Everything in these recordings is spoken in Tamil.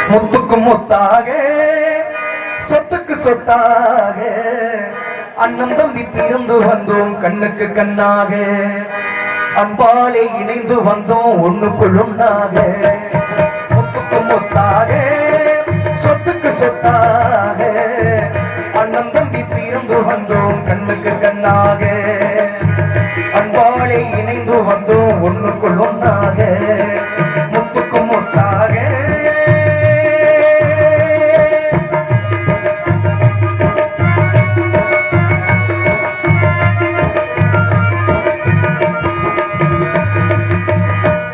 முத்துக்கு முத்தாக சொத்துக்கு சொத்தாக அண்ணன் தம்பி பிறந்து வந்தோம் கண்ணுக்கு கண்ணாக அன்பாலே இணைந்து வந்தோம் ஒண்ணுக்குள் ஒண்ணாக முத்துக்கு முத்தாக சொத்துக்கு சொத்தாக அண்ணன் தம்பி பிறந்து வந்தோம் கண்ணுக்கு கண்ணாக அன்பாலே இணைந்து வந்தோம் ஒண்ணுக்குள் ஒண்ணாக முத்துக்கு முத்தாக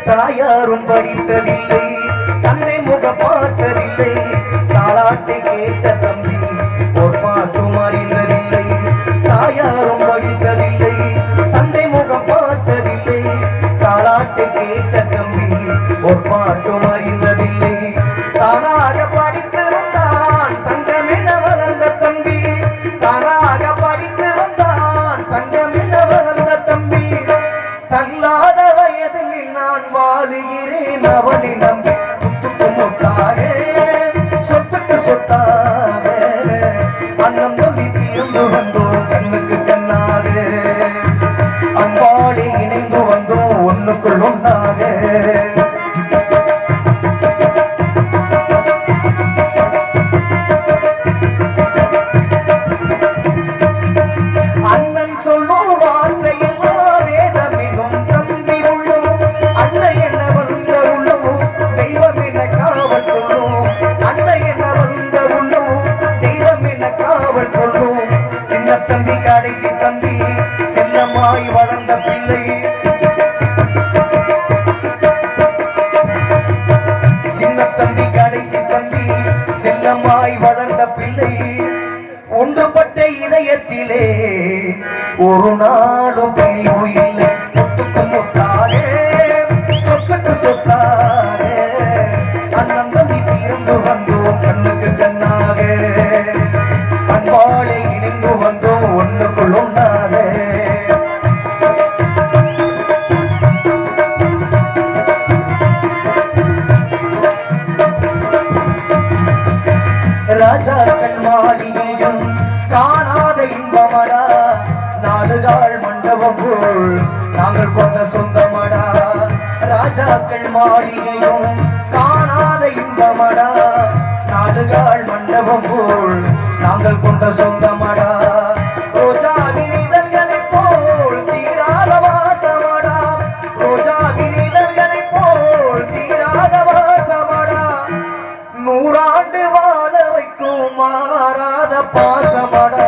தாயாரும் படித்ததில்லை தந்தை முகம் பார்த்ததில்லை தாளாட்டை கேட்ட தம்பி ஒரு பாட்டும் அறிந்ததில்லை தாயாரும் படித்ததில்லை தந்தை முகம் பார்த்ததில்லை தாளாட்டை கேட்ட தம்பி ஒரு பாட்டும் அறிந்ததில்லை தானாக படித்து வந்தான் சங்கமென வளர்ந்த தம்பி தானாக படித்து வந்தான் சங்கமென வளர்ந்த தம்பி தள்ளாத வயதில் நான் வாழுகிறேன் அவனை நம்பி முத்துக்கு முத்தாக சொத்துக்கு சொத்தாக அண்ணன் தம்பி தீர்ந்து வந்தோம் கண்ணுக்கு கண்ணாக அன்பாலே இணைந்து வந்தோம் ஒண்ணுக்குள் ஒண்ணாக அண்ணன் சொல்லும் வார்த்தையெல்லாம் வேதமிடும் தம்பி உள்ளமும் அண்ணன் என்ன வந்த உள்ளமும் தெய்வம் என்ன காவல் கொள்ளும் அண்ணன் என்ன வந்த உள்ளமும் தெய்வம் என்ன காவல் கொள்ளும் சின்ன தம்பி கடைசி தம்பி செல்லமாய் வளர்ந்த பிள்ளை சின்ன தம்பி கடைசி தம்பி செல்லமாய் வளர்ந்த பிள்ளை ஒன்றுபட்ட இதயத்திலே ஒரு நாளும் பிரிவு இல்லை முத்துக்கு முத்தாக சொத்துக்கு சொத்தாக அண்ணன் தம்பி தீர்ந்து வந்தோம் கண்ணுக்கு கண்ணாக அன்பாலே இணைந்து வந்தோம் ஒண்ணுக்குள் ஒண்ணாக ராஜாக்கள் மாளிகையும் காணாத இன்பமடா நாடுகாள் மண்டபம் போல் நாங்கள் கொண்ட சொந்தமடா ராஜாக்கள் மாளிகையும் காணாத இன்பமடா நாடுகாள் மண்டபம் போல் நாங்கள் கொண்ட சொந்தமடா ரோஜாவின் இதழ்களை போல் தீராத வாசமடா ரோஜாவின் இதழ்களை போல் தீராத வாசமடா நூறாண்டு வாழ வைக்கும் மாறாத பாசமடா